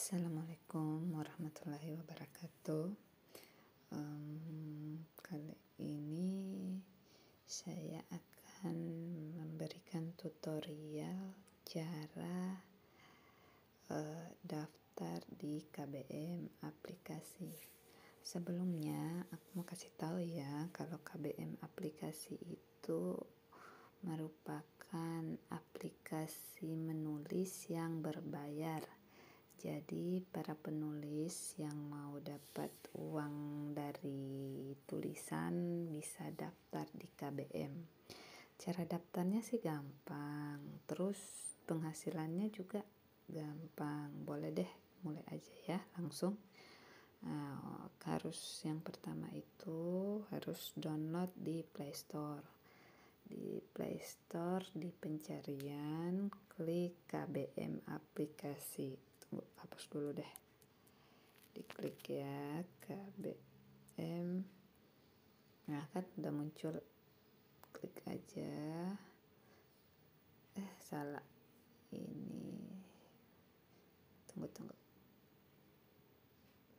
Assalamualaikum warahmatullahi wabarakatuh. Kali ini saya akan memberikan tutorial cara daftar di KBM aplikasi. Sebelumnya aku mau kasih tahu ya, kalau KBM aplikasi itu merupakan aplikasi menulis yang berbayar. Jadi para penulis yang mau dapat uang dari tulisan bisa daftar di KBM. Cara daftarnya sih gampang, terus penghasilannya juga gampang. Boleh deh, mulai aja ya langsung. Harus yang pertama itu harus download di Play Store. Di Play Store di pencarian klik KBM aplikasi. Tunggu, hapus dulu deh. Diklik ya KBM. Nah kan udah muncul, klik aja. Salah. Ini tunggu.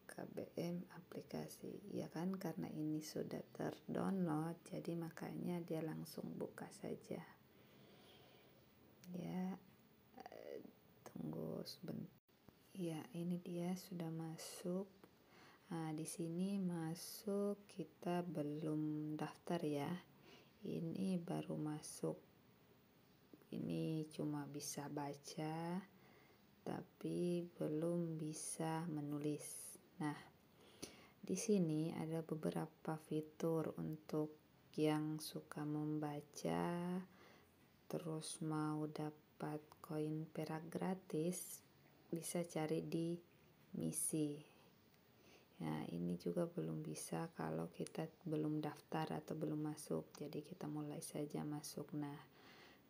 KBM aplikasi. Ya kan, karena ini sudah terdownload, jadi makanya dia langsung buka saja. Ya, tunggu sebentar. Ya, ini dia sudah masuk. Nah, di sini masuk, kita belum daftar ya. Ini baru masuk. Ini cuma bisa baca, tapi belum bisa menulis. Nah, di sini ada beberapa fitur untuk yang suka membaca, terus mau dapat koin perak gratis, bisa cari di misi. Nah, ini juga belum bisa kalau kita belum daftar atau belum masuk, jadi kita mulai saja masuk. Nah,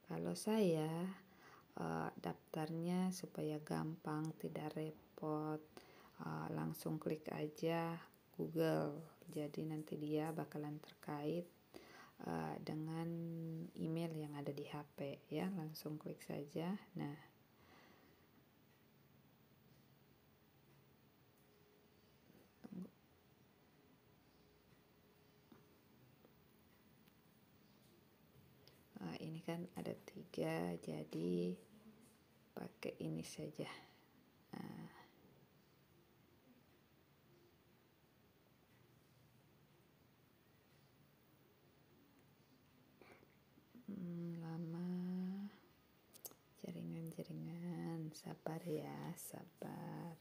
kalau saya daftarnya supaya gampang, tidak repot, langsung klik aja Google, jadi nanti dia bakalan terkait dengan email yang ada di HP ya, langsung klik saja. Nah, ini kan ada 3, jadi pakai ini saja. Lama jaringan, sabar ya, sabar.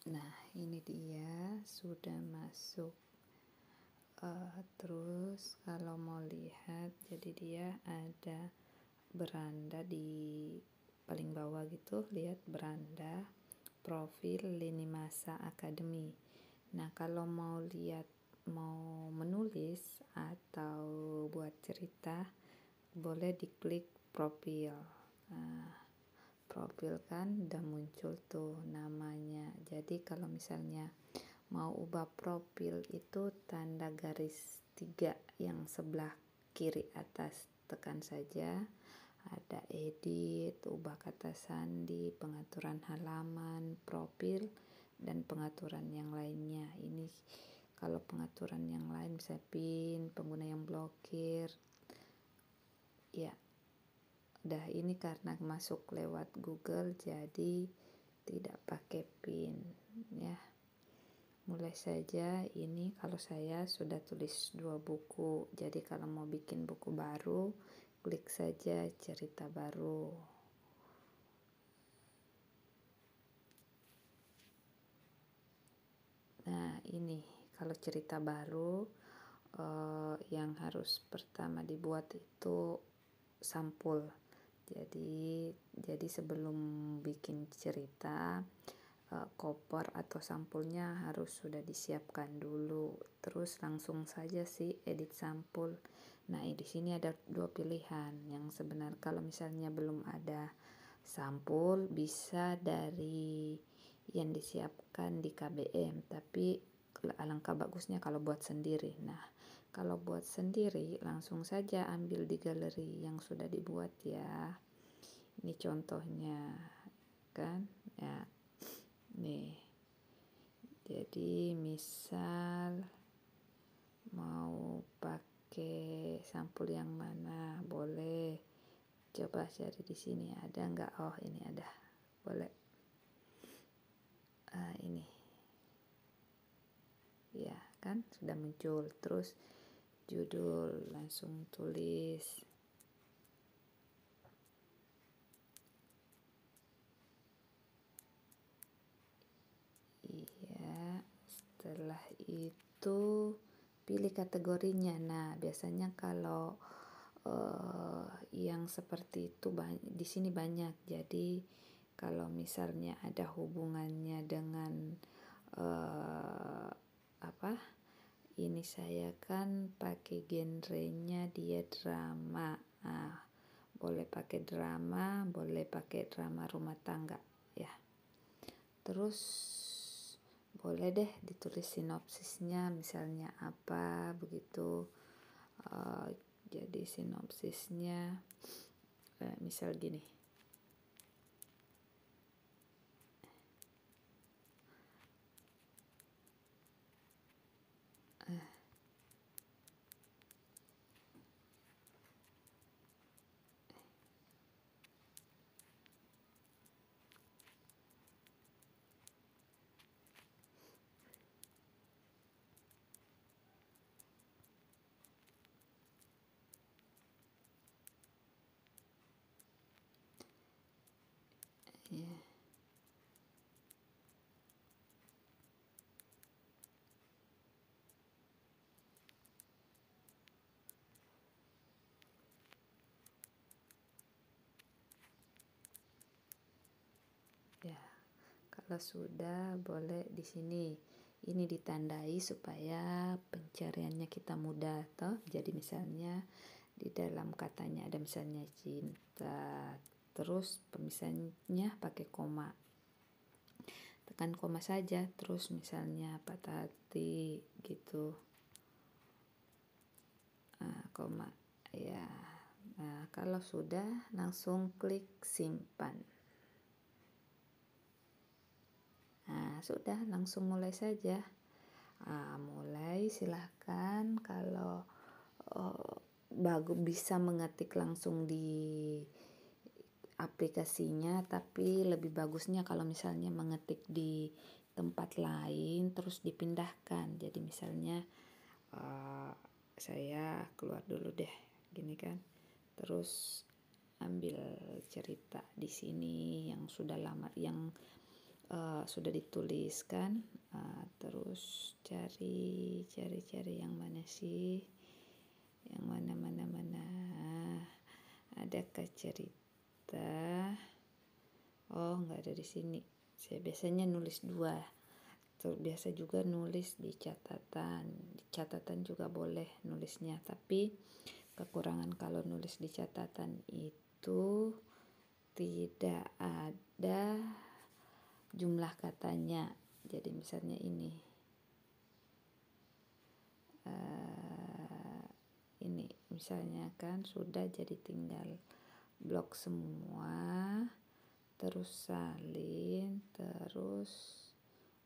Nah, ini dia sudah masuk. Terus kalau mau lihat, jadi dia ada beranda di paling bawah gitu, lihat beranda profil Lini Masa Academy. Nah, kalau mau lihat, mau menulis atau buat cerita, boleh diklik profil. Nah, profil kan udah muncul tuh namanya. Jadi kalau misalnya mau ubah profil itu tanda garis 3 yang sebelah kiri atas, tekan saja. Ada edit, ubah kata sandi, pengaturan halaman, profil, dan pengaturan yang lainnya. Ini kalau pengaturan yang lain bisa pin, pengguna yang blokir. Ya, udah, ini karena masuk lewat Google jadi tidak pakai pin ya. Mulai saja. Ini kalau saya sudah tulis 2 buku, jadi kalau mau bikin buku baru, klik saja cerita baru. Nah, ini kalau cerita baru yang harus pertama dibuat itu sampul. Jadi sebelum bikin cerita, koper atau sampulnya harus sudah disiapkan dulu. Terus langsung saja sih edit sampul. Nah, di sini ada 2 pilihan. Yang sebenarnya kalau misalnya belum ada sampul, bisa dari yang disiapkan di KBM, tapi alangkah bagusnya kalau buat sendiri. Nah, kalau buat sendiri langsung saja ambil di galeri yang sudah dibuat ya. Ini contohnya kan ya, nih. Jadi misal mau pakai sampul yang mana, boleh coba cari di sini ada nggak. Oh, ini ada, boleh. Ini ya kan sudah muncul. Terus judul langsung tulis. Iya, setelah itu pilih kategorinya. Nah, biasanya kalau yang seperti itu di sini banyak. Jadi kalau misalnya ada hubungannya dengan ini saya kan pakai genrenya dia drama. Nah, boleh pakai drama, boleh pakai drama rumah tangga ya. Terus boleh deh ditulis sinopsisnya, misalnya apa begitu. Jadi sinopsisnya misal gini. Ya. Ya, kalau sudah boleh di sini. Ini ditandai supaya pencariannya kita mudah toh. Jadi misalnya di dalam katanya ada misalnya cinta, terus pemisahannya pakai koma. Tekan koma saja, terus misalnya patah hati gitu. Koma ya. Nah, kalau sudah langsung klik simpan. Nah, sudah langsung mulai saja. Mulai silahkan. Kalau bagus bisa mengetik langsung di aplikasinya, tapi lebih bagusnya kalau misalnya mengetik di tempat lain terus dipindahkan. Jadi misalnya saya keluar dulu deh, gini kan. Terus ambil cerita di sini yang sudah lama, yang sudah dituliskan. Terus cari yang mana sih, yang mana adakah cerita. Oh, nggak ada di sini. Saya biasanya nulis 2. Terus biasa juga nulis di catatan. Di catatan juga boleh nulisnya, tapi kekurangan kalau nulis di catatan itu tidak ada jumlah katanya. Jadi misalnya ini misalnya kan sudah, jadi tinggal blok semua, terus salin, terus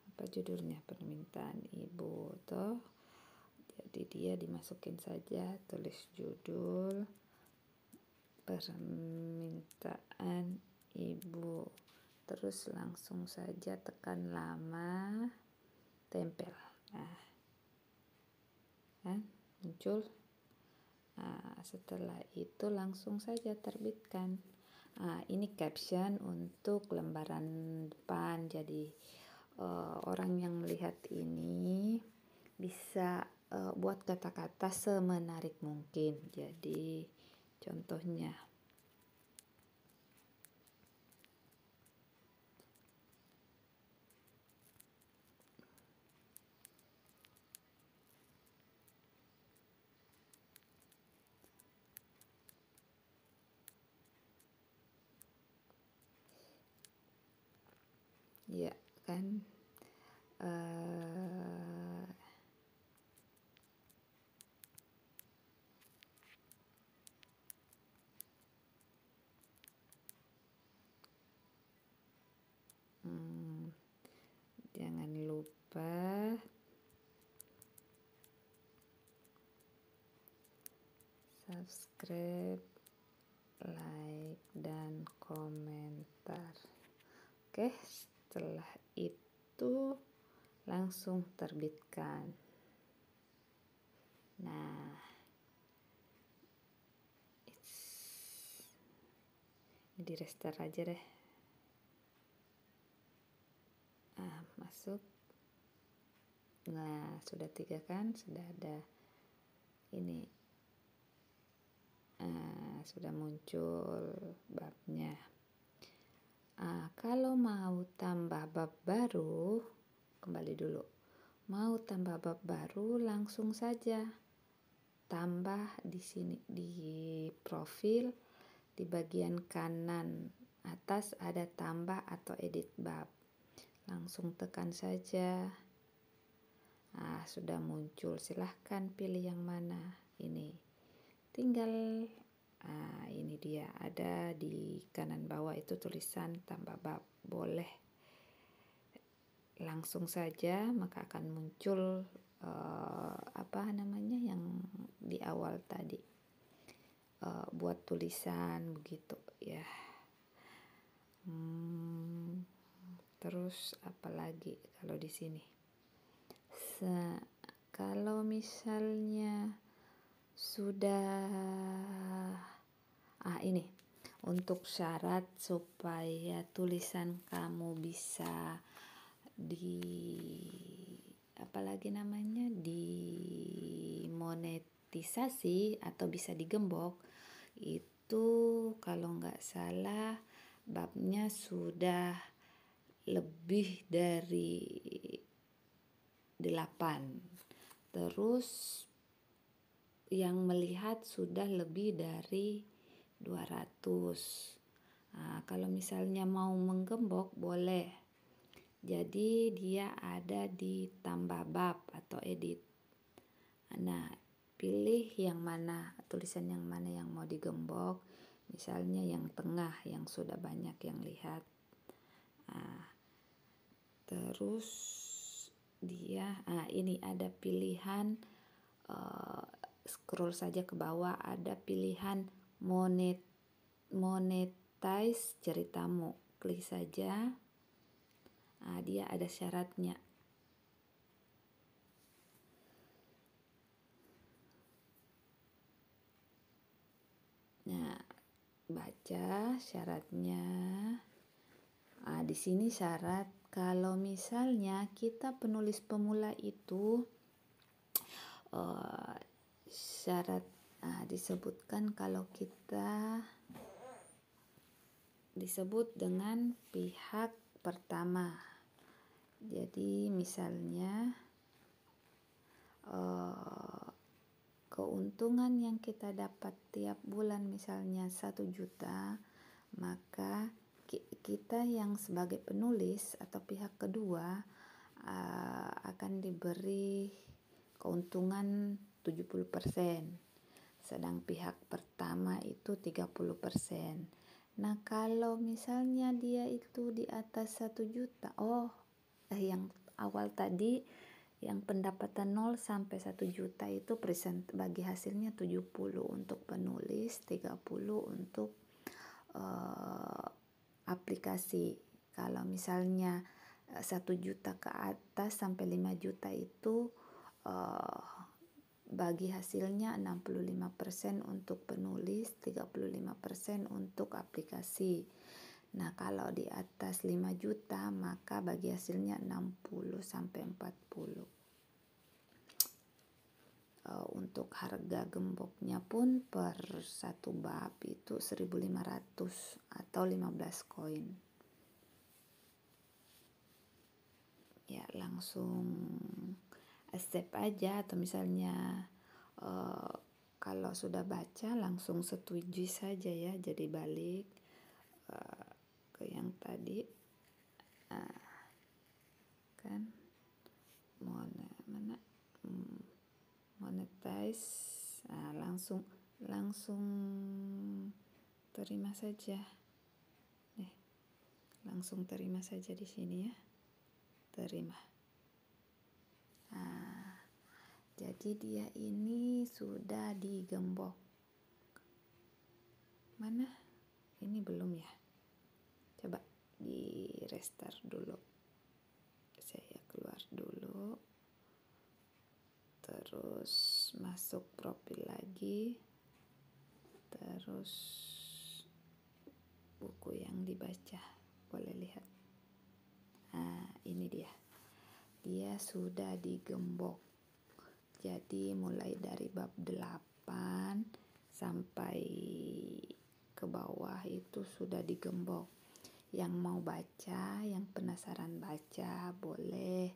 apa judulnya, permintaan ibu toh. Jadi dia dimasukin saja, tulis judul permintaan ibu, terus langsung saja tekan lama, tempel. Nah, kan muncul. Setelah itu langsung saja terbitkan. Ini caption untuk lembaran depan. Jadi orang yang melihat ini bisa buat kata-kata semenarik mungkin. Jadi contohnya ya kan, subscribe, like, dan komentar. Oke, setelah itu langsung terbitkan. Nah, ini di restart aja deh. Masuk. Nah, sudah 3 kan, sudah ada ini, sudah muncul babnya. Kalau mau tambah bab baru, kembali dulu. Mau tambah bab baru, langsung saja tambah di sini di profil, di bagian kanan atas ada tambah atau edit bab. Langsung tekan saja. Sudah muncul, silahkan pilih yang mana. Ini tinggal ini dia, ada di kanan bawah itu tulisan tambah bab. Boleh langsung saja, maka akan muncul yang di awal tadi, buat tulisan begitu ya. Terus apalagi kalau di sini, kalau misalnya sudah ini untuk syarat supaya tulisan kamu bisa dimonetisasi atau bisa digembok, itu kalau nggak salah babnya sudah lebih dari 8, terus yang melihat sudah lebih dari 200. Kalau misalnya mau menggembok boleh, jadi dia ada di tambah bab atau edit. Nah, pilih yang mana, tulisan yang mana yang mau digembok, misalnya yang tengah yang sudah banyak yang lihat. Terus dia ini ada pilihan, scroll saja ke bawah, ada pilihan monetize ceritamu, klik saja. Dia ada syaratnya. Nah, baca syaratnya. Di sini syarat kalau misalnya kita penulis pemula itu syarat disebutkan kalau kita disebut dengan pihak pertama. Jadi misalnya keuntungan yang kita dapat tiap bulan misalnya 1 juta, maka kita yang sebagai penulis atau pihak kedua akan diberi keuntungan 70%, sedang pihak pertama itu 30%. Nah, kalau misalnya dia itu di atas 1 juta, yang awal tadi yang pendapatan 0 sampai 1 juta itu bagi hasilnya 70 untuk penulis, 30 untuk aplikasi. Kalau misalnya 1 juta ke atas sampai 5 juta itu bagi hasilnya 65% untuk penulis, 35% untuk aplikasi. Nah, kalau di atas 5 juta maka bagi hasilnya 60 sampai 40. Untuk harga gemboknya pun per 1 bab itu 1.500 atau 15 koin. Ya, langsung accept aja, atau misalnya kalau sudah baca langsung setuju saja ya. Jadi balik ke yang tadi, kan monetize, langsung terima saja. Langsung terima saja di sini ya, terima. Jadi dia ini sudah digembok. Mana? Ini belum ya. Coba di restart dulu. Saya keluar dulu. Terus masuk profil lagi. Terus buku yang dibaca. Boleh lihat. Nah, ini dia. Dia sudah digembok. Jadi mulai dari bab 8 sampai ke bawah itu sudah digembok. Yang mau baca, yang penasaran baca boleh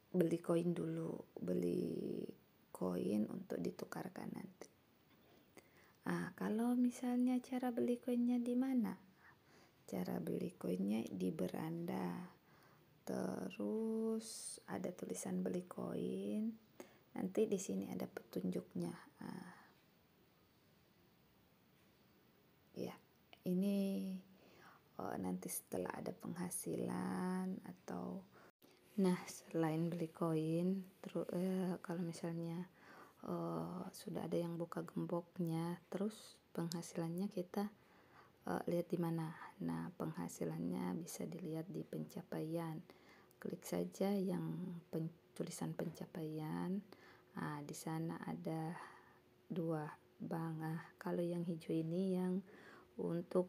beli koin dulu, beli koin untuk ditukarkan nanti. Kalau misalnya cara beli koinnya di mana? Cara beli koinnya di beranda. Terus ada tulisan beli koin. Nanti di sini ada petunjuknya. Ya, ini nanti setelah ada penghasilan atau selain beli koin, terus kalau misalnya sudah ada yang buka gemboknya, terus penghasilannya kita lihat di mana. Nah, penghasilannya bisa dilihat di pencapaian. Klik saja yang tulisan pencapaian. Di sana ada 2 bank. Kalau yang hijau ini yang untuk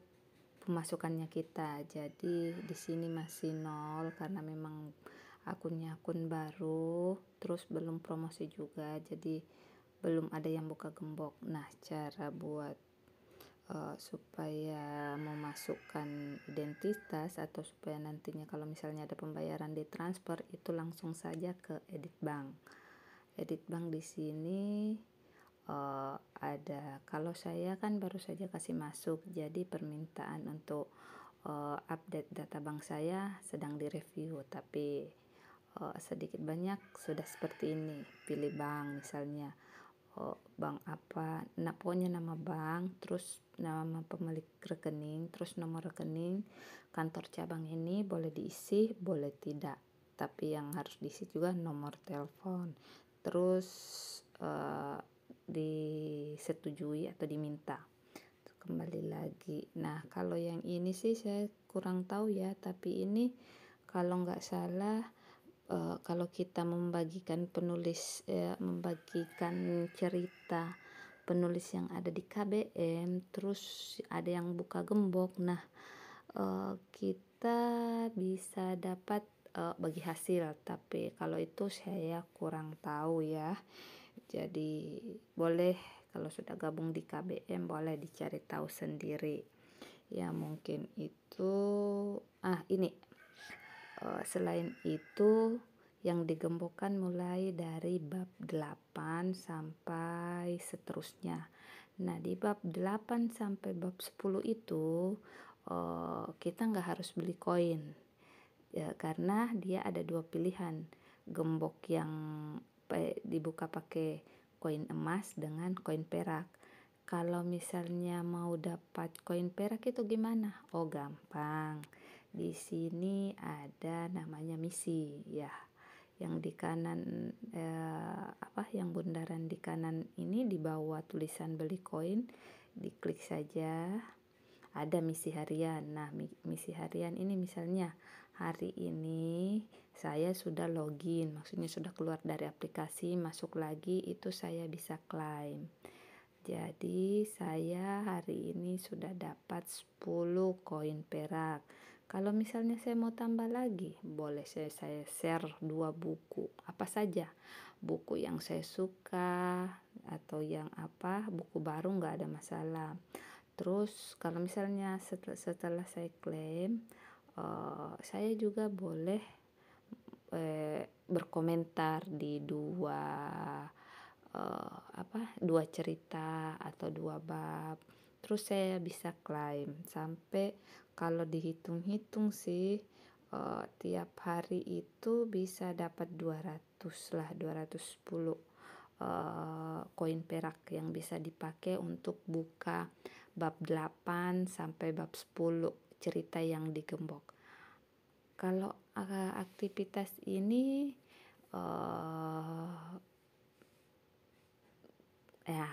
pemasukannya kita. Jadi di sini masih 0 karena memang akunnya akun baru, terus belum promosi juga, jadi belum ada yang buka gembok. Nah, cara buat supaya memasukkan identitas atau supaya nantinya kalau misalnya ada pembayaran di transfer itu langsung saja ke edit bank. Edit bank di sini ada, kalau saya kan baru saja kasih masuk, jadi permintaan untuk update data bank saya sedang direview, tapi sedikit banyak sudah seperti ini. Pilih bank misalnya bank apa, pokoknya nama bank, terus nama pemilik rekening, terus nomor rekening kantor cabang ini boleh diisi, boleh tidak, tapi yang harus diisi juga nomor telepon, terus disetujui atau diminta. Kembali lagi. Nah, kalau yang ini sih saya kurang tahu ya, tapi ini kalau nggak salah kalau kita membagikan membagikan cerita penulis yang ada di KBM, terus ada yang buka gembok, nah kita bisa dapat bagi hasil, tapi kalau itu saya kurang tahu ya. Jadi boleh kalau sudah gabung di KBM boleh dicari tahu sendiri ya, mungkin itu. Ini selain itu yang digembokkan mulai dari bab 8 sampai seterusnya. Nah, di bab 8 sampai bab 10 itu kita nggak harus beli koin ya, karena dia ada 2 pilihan, gembok yang dibuka pakai koin emas dengan koin perak. Kalau misalnya mau dapat koin perak itu gimana? Gampang. Di sini ada namanya misi ya. Yang di kanan yang bundaran di kanan ini di bawah tulisan beli koin, diklik saja. Ada misi harian. Nah, misi harian ini misalnya hari ini saya sudah login, maksudnya sudah keluar dari aplikasi, masuk lagi, itu saya bisa klaim. Jadi saya hari ini sudah dapat 10 koin perak. Kalau misalnya saya mau tambah lagi, boleh saya share 2 buku, apa saja. Buku yang saya suka atau yang buku baru nggak ada masalah. Terus kalau misalnya setelah saya klaim, saya juga boleh berkomentar di 2 cerita atau 2 bab. Terus saya bisa klaim sampai, kalau dihitung-hitung sih tiap hari itu bisa dapat 210 koin perak yang bisa dipakai untuk buka bab 8 sampai bab 10 cerita yang digembok. Kalau aktivitas ini Ya,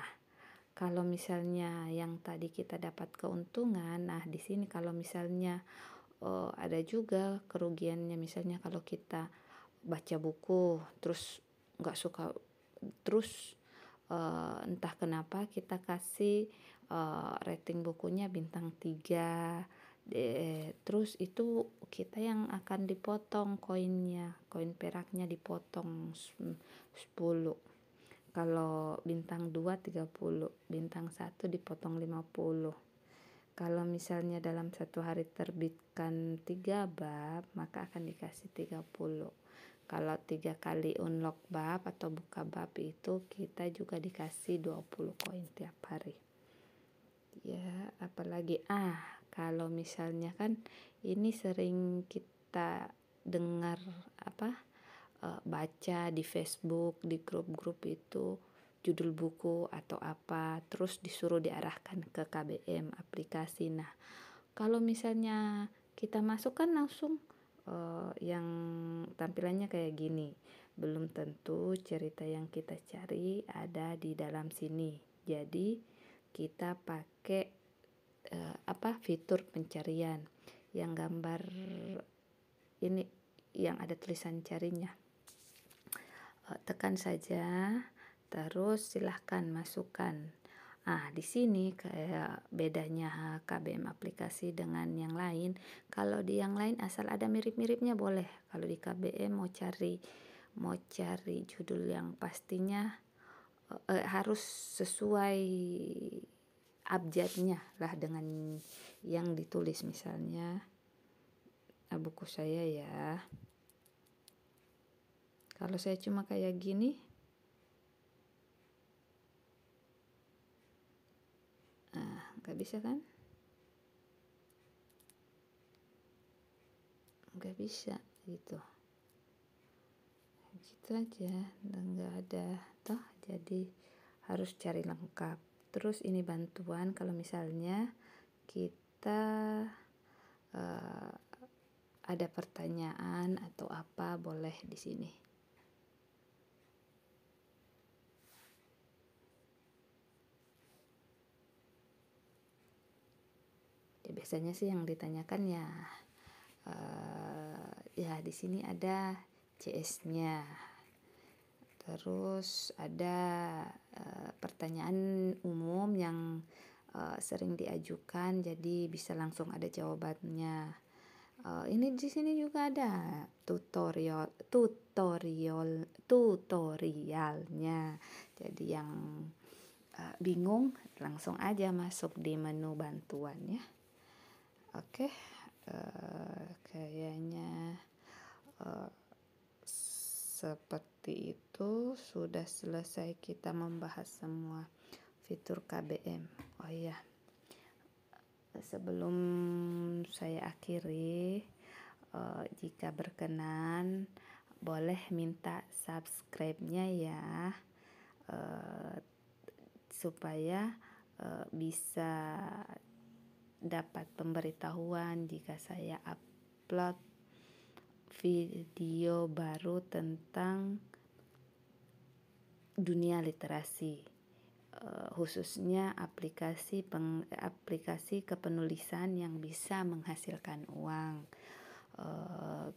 kalau misalnya yang tadi kita dapat keuntungan, nah di sini kalau misalnya ada juga kerugiannya, misalnya kalau kita baca buku terus nggak suka, terus entah kenapa kita kasih rating bukunya bintang 3, terus itu kita yang akan dipotong koin peraknya dipotong 10. Kalau bintang 2 30, bintang 1 dipotong 50. Kalau misalnya dalam satu hari terbitkan 3 bab, maka akan dikasih 30. Kalau 3 kali unlock bab atau buka bab itu kita juga dikasih 20 koin tiap hari. Ya, apalagi kalau misalnya kan ini sering kita dengar baca di Facebook, di grup-grup itu judul buku atau apa, terus disuruh diarahkan ke KBM aplikasi. Nah, kalau misalnya kita masuk kan langsung yang tampilannya kayak gini. Belum tentu cerita yang kita cari ada di dalam sini. Jadi kita pakai fitur pencarian yang gambar ini yang ada tulisan carinya. Tekan saja, terus silahkan masukkan. Di sini kayak bedanya KBM aplikasi dengan yang lain. Kalau di yang lain asal ada mirip-miripnya boleh. Kalau di KBM mau cari judul yang pastinya harus sesuai abjadnya lah dengan yang ditulis, misalnya buku saya ya. Kalau saya cuma kayak gini, nggak bisa kan? Nggak bisa gitu aja, nggak ada toh, jadi harus cari lengkap. Terus ini bantuan kalau misalnya kita ada pertanyaan atau apa, boleh di sini. Ya, biasanya sih yang ditanyakan ya di sini ada CS-nya. Terus ada pertanyaan umum yang sering diajukan, jadi bisa langsung ada jawabannya. Ini di sini juga ada tutorialnya. Jadi yang bingung langsung aja masuk di menu bantuan ya. Oke, kayaknya seperti itu. Sudah selesai kita membahas semua fitur KBM. Oh iya, sebelum saya akhiri, jika berkenan boleh minta subscribe-nya ya, supaya bisa dapat pemberitahuan jika saya upload video baru tentang dunia literasi, khususnya aplikasi kepenulisan yang bisa menghasilkan uang.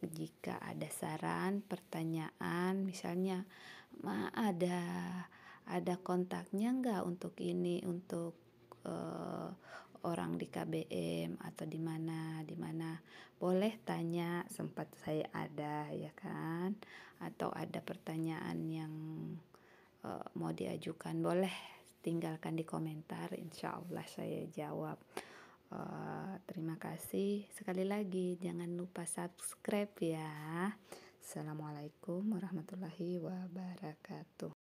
Jika ada saran, pertanyaan, misalnya ada kontaknya enggak untuk ini, untuk orang di KBM atau di mana, boleh tanya, sempat saya ada ya kan, atau ada pertanyaan yang mau diajukan, boleh tinggalkan di komentar, insya Allah saya jawab. Terima kasih sekali lagi, jangan lupa subscribe ya. Assalamualaikum warahmatullahi wabarakatuh.